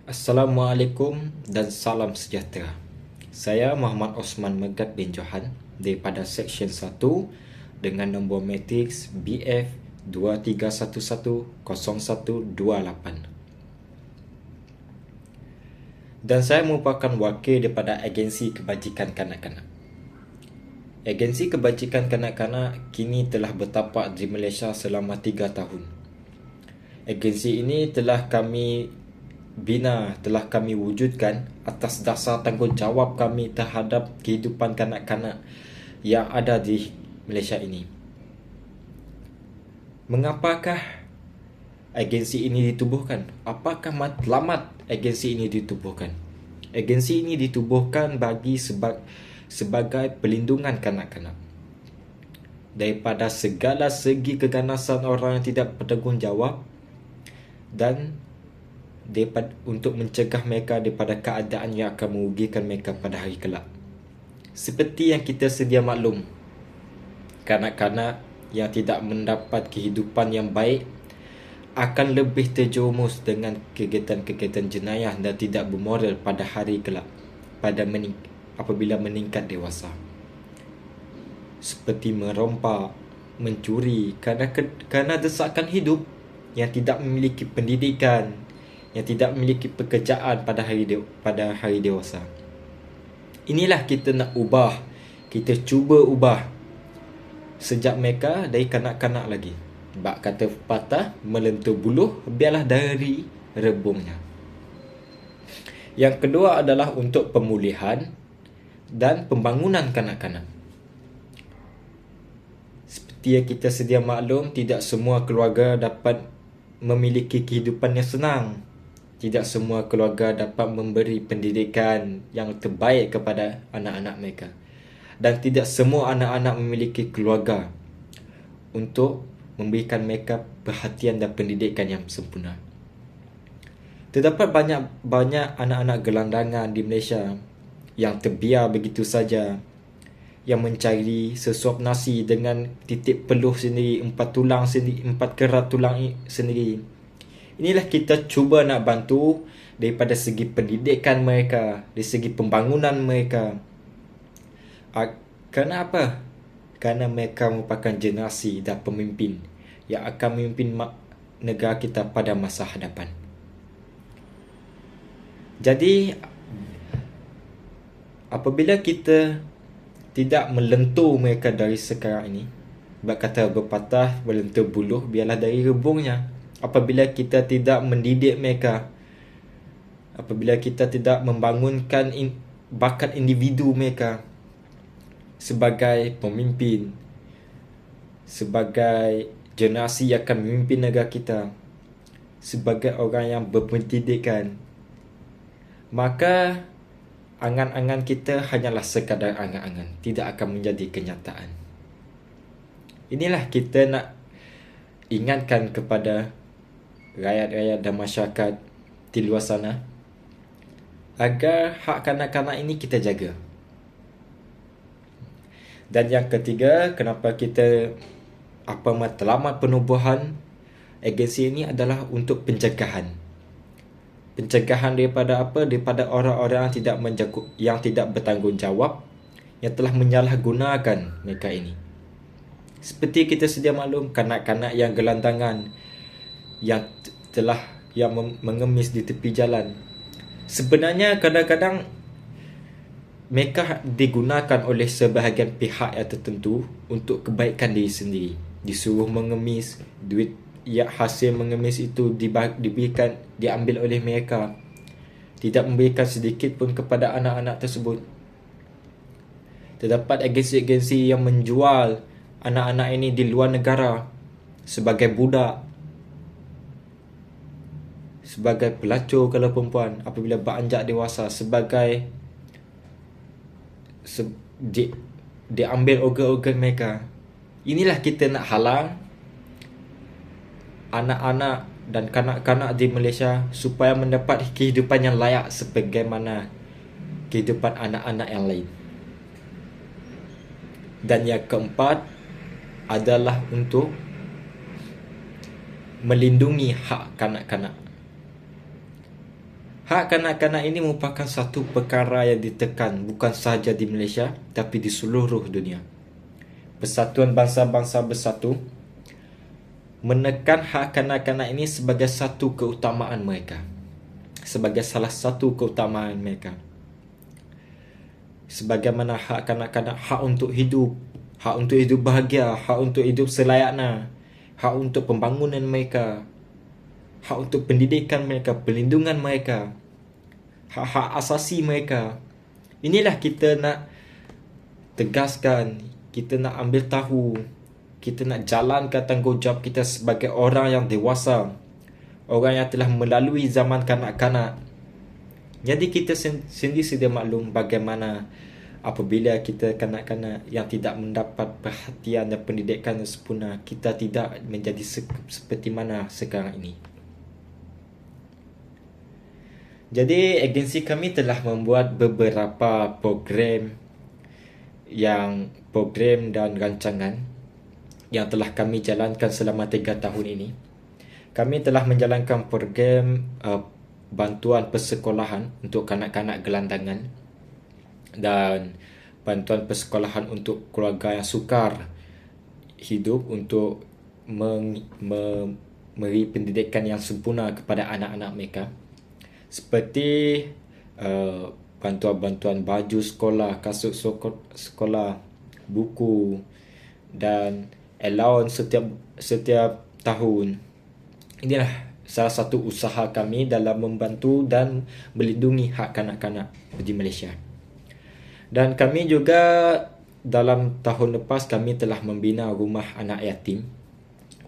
Assalamualaikum dan salam sejahtera. Saya Muhammad Osman Megat bin Johan daripada Seksyen 1 dengan nombor matriks BF 23110128. Dan saya merupakan wakil daripada Agensi Kebajikan Kanak-Kanak. Agensi Kebajikan Kanak-Kanak kini telah bertapak di Malaysia selama 3 tahun. Agensi ini telah kami wujudkan atas dasar tanggungjawab kami terhadap kehidupan kanak-kanak yang ada di Malaysia ini. Mengapakah agensi ini ditubuhkan? Apakah matlamat agensi ini ditubuhkan? Agensi ini ditubuhkan sebagai pelindungan kanak-kanak daripada segala segi keganasan orang yang tidak bertanggungjawab dan untuk mencegah mereka daripada keadaan yang akan merugikan mereka pada hari kelak. Seperti yang kita sedia maklum, kanak-kanak yang tidak mendapat kehidupan yang baik akan lebih terjerumus dengan kegiatan-kegiatan jenayah dan tidak bermoral pada hari kelak apabila meningkat dewasa, seperti merompak, mencuri kerana desakan hidup, yang tidak memiliki pendidikan, yang tidak memiliki pekerjaan pada hari dewasa. Inilah kita nak ubah. Kita cuba ubah sejak mereka dari kanak-kanak lagi. Bak kata pepatah, melentur buluh biarlah dari rebungnya. Yang kedua adalah untuk pemulihan dan pembangunan kanak-kanak. Seperti yang kita sedia maklum, tidak semua keluarga dapat memiliki kehidupan yang senang. Tidak semua keluarga dapat memberi pendidikan yang terbaik kepada anak-anak mereka. Dan tidak semua anak-anak memiliki keluarga untuk memberikan mereka perhatian dan pendidikan yang sempurna. Terdapat banyak anak-anak gelandangan di Malaysia yang terbiar begitu saja, yang mencari sesuap nasi dengan titik peluh sendiri, 4 tulang sendiri, 4 kerat tulang sendiri. Inilah kita cuba nak bantu daripada segi pendidikan mereka, dari segi pembangunan mereka. Kerana apa? Kerana mereka merupakan generasi dan pemimpin yang akan memimpin negara kita pada masa hadapan. Jadi, apabila kita tidak melentur mereka dari sekarang ini, sebab kata berpatah, melentur buluh biarlah dari rebungnya. Apabila kita tidak mendidik mereka, apabila kita tidak membangunkan bakat individu mereka sebagai pemimpin, sebagai generasi yang akan memimpin negara kita, sebagai orang yang berpendidikan, maka angan-angan kita hanyalah sekadar angan-angan, tidak akan menjadi kenyataan. Inilah kita nak ingatkan kepada rakyat-rakyat dan masyarakat di luar sana agar hak kanak-kanak ini kita jaga. Dan yang ketiga, kenapa kita matlamat penubuhan agensi ini adalah untuk pencegahan. Pencegahan daripada apa? Daripada orang-orang yang tidak bertanggungjawab, yang telah menyalahgunakan mereka ini. Seperti kita sedia maklum, kanak-kanak yang gelandangan yang mengemis di tepi jalan. Sebenarnya kadang-kadang mereka digunakan oleh sebahagian pihak yang tertentu untuk kebaikan diri sendiri. Disuruh mengemis, duit yang hasil mengemis itu diambil oleh mereka. Tidak memberikan sedikit pun kepada anak-anak tersebut. Terdapat agensi-agensi yang menjual anak-anak ini di luar negara sebagai budak, sebagai pelacur kalau perempuan apabila beranjak dewasa, diambil organ-organ mereka. Inilah kita nak halang anak-anak dan kanak-kanak di Malaysia supaya mendapat kehidupan yang layak sebagaimana kehidupan anak-anak yang lain. Dan yang keempat adalah untuk melindungi hak kanak-kanak. Hak kanak-kanak ini merupakan satu perkara yang ditekan bukan sahaja di Malaysia tapi di seluruh dunia. Persatuan Bangsa-Bangsa Bersatu menekan hak kanak-kanak ini sebagai satu keutamaan mereka. Sebagai salah satu keutamaan mereka. Sebagaimana hak kanak-kanak, hak untuk hidup bahagia, hak untuk hidup selayaknya, hak untuk pembangunan mereka, hak untuk pendidikan mereka, perlindungan mereka, hak-hak asasi mereka. Inilah kita nak tegaskan, kita nak ambil tahu, kita nak jalankan tanggungjawab kita sebagai orang yang dewasa, orang yang telah melalui zaman kanak-kanak. Jadi kita sendiri sedia maklum bagaimana apabila kita kanak-kanak yang tidak mendapat perhatian dan pendidikan yang sempurna, kita tidak menjadi seperti mana sekarang ini. Jadi agensi kami telah membuat beberapa program dan rancangan yang telah kami jalankan selama 3 tahun ini. Kami telah menjalankan program bantuan persekolahan untuk kanak-kanak gelandangan dan bantuan persekolahan untuk keluarga yang sukar hidup untuk memberi pendidikan yang sempurna kepada anak-anak mereka, seperti bantuan-bantuan baju sekolah, kasut sekolah, buku dan allowance setiap tahun. Inilah salah satu usaha kami dalam membantu dan melindungi hak kanak-kanak di Malaysia. Dan kami juga dalam tahun lepas kami telah membina rumah anak yatim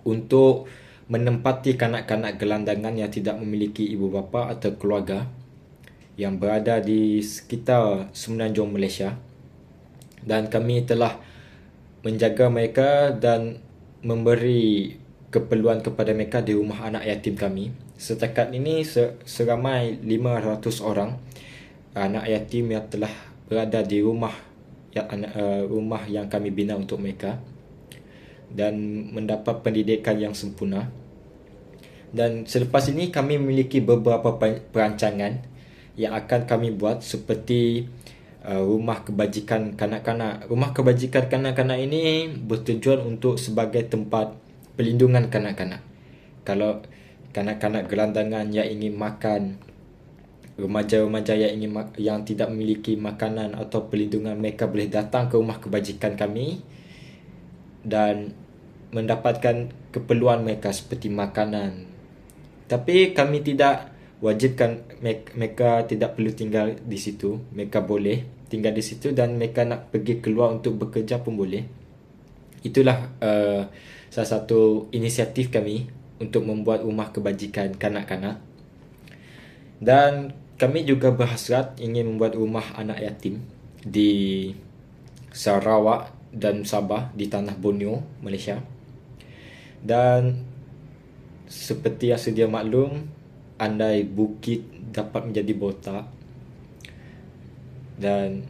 untuk menempati kanak-kanak gelandangan yang tidak memiliki ibu bapa atau keluarga yang berada di sekitar Semenanjung Malaysia. Dan kami telah menjaga mereka dan memberi keperluan kepada mereka di rumah anak yatim kami. Setakat ini seramai 500 orang anak yatim yang telah berada di rumah yang kami bina untuk mereka dan mendapat pendidikan yang sempurna. Dan selepas ini kami memiliki beberapa perancangan yang akan kami buat, seperti rumah kebajikan kanak-kanak. Rumah kebajikan kanak-kanak ini bertujuan untuk sebagai tempat perlindungan kanak-kanak. Kalau kanak-kanak gelandangan yang ingin makan, remaja-remaja yang tidak memiliki makanan atau perlindungan, mereka boleh datang ke rumah kebajikan kami dan mendapatkan keperluan mereka seperti makanan. Tapi kami tidak wajibkan mereka tidak perlu tinggal di situ. Mereka boleh tinggal di situ dan mereka nak pergi keluar untuk bekerja pun boleh. Itulah salah satu inisiatif kami untuk membuat rumah kebajikan kanak-kanak. Dan kami juga berhasrat ingin membuat rumah anak yatim di Sarawak dan Sabah, di tanah Borneo, Malaysia. Dan seperti yang sedia maklum, andai bukit dapat menjadi botak dan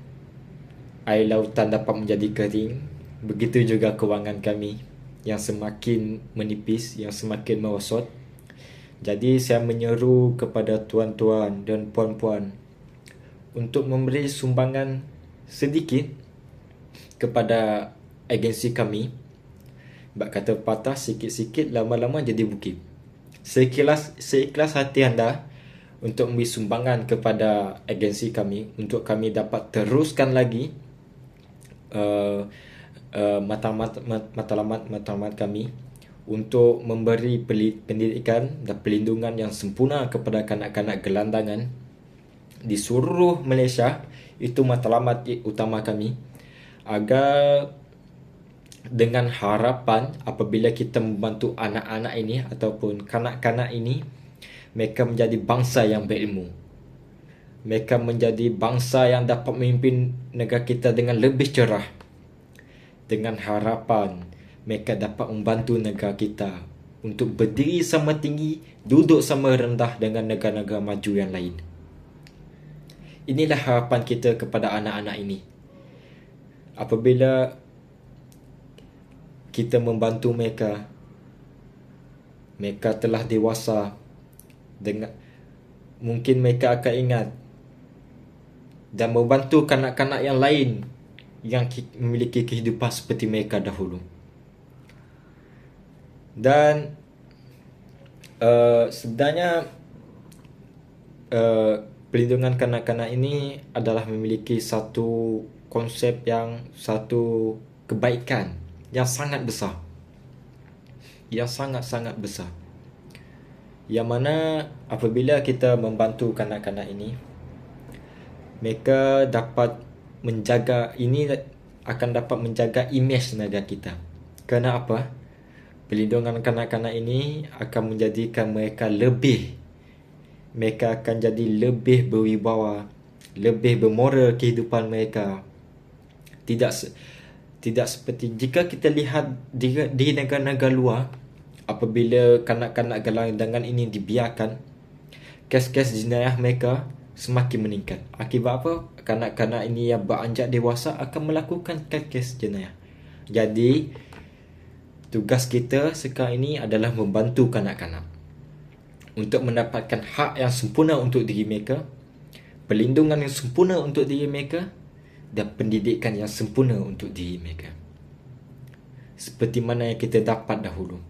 air lautan dapat menjadi kering, begitu juga kewangan kami yang semakin menipis, yang semakin merosot. Jadi saya menyeru kepada tuan-tuan dan puan-puan untuk memberi sumbangan sedikit kepada agensi kami. Bak kata patah, sikit-sikit lama-lama jadi bukit. Seikhlas hati anda untuk memberi sumbangan kepada agensi kami untuk kami dapat teruskan lagi matlamat kami untuk memberi pendidikan dan perlindungan yang sempurna kepada kanak-kanak gelandangan di seluruh Malaysia. Itu matlamat utama kami, agar dengan harapan apabila kita membantu anak-anak ini ataupun kanak-kanak ini, mereka menjadi bangsa yang berilmu. Mereka menjadi bangsa yang dapat memimpin negara kita dengan lebih cerah. Dengan harapan mereka dapat membantu negara kita untuk berdiri sama tinggi, duduk sama rendah dengan negara-negara maju yang lain. Inilah harapan kita kepada anak-anak ini. Apabila kita membantu mereka, mereka telah dewasa mungkin mereka akan ingat dan membantu kanak-kanak yang lain yang memiliki kehidupan seperti mereka dahulu. Dan sebenarnya pelindungan kanak-kanak ini adalah memiliki satu konsep satu kebaikan yang sangat besar, yang sangat-sangat besar, yang mana apabila kita membantu kanak-kanak ini, mereka dapat menjaga, ini akan dapat menjaga imej negara kita. Kerana apa? Pelindungan kanak-kanak ini akan menjadikan mereka akan jadi lebih berwibawa, lebih bermoral kehidupan mereka. Tidak seperti jika kita lihat di negara-negara luar, apabila kanak-kanak gelandangan ini dibiarkan, kes-kes jenayah mereka semakin meningkat. Akibat apa? Kanak-kanak ini yang beranjak dewasa akan melakukan kes jenayah. Jadi tugas kita sekarang ini adalah membantu kanak-kanak untuk mendapatkan hak yang sempurna untuk diri mereka, perlindungan yang sempurna untuk diri mereka, dan pendidikan yang sempurna untuk diri mereka, seperti mana yang kita dapat dahulu.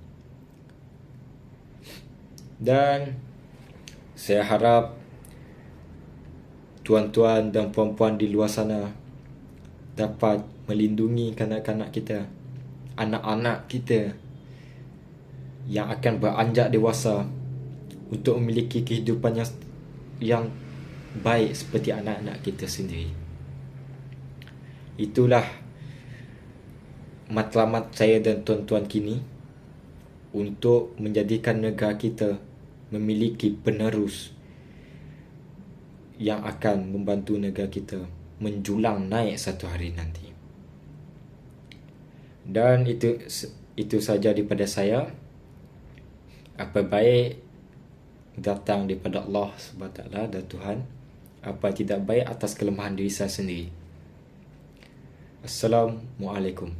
Dan saya harap tuan-tuan dan puan-puan di luar sana dapat melindungi kanak-kanak kita, anak-anak kita yang akan beranjak dewasa untuk memiliki kehidupan yang baik seperti anak-anak kita sendiri. Itulah matlamat saya dan tuan-tuan kini untuk menjadikan negara kita memiliki penerus yang akan membantu negara kita menjulang naik satu hari nanti. Dan itu saja daripada saya. Apa baik datang daripada Allah SWT dan Tuhan, apa tidak baik atas kelemahan diri saya sendiri. Assalamualaikum.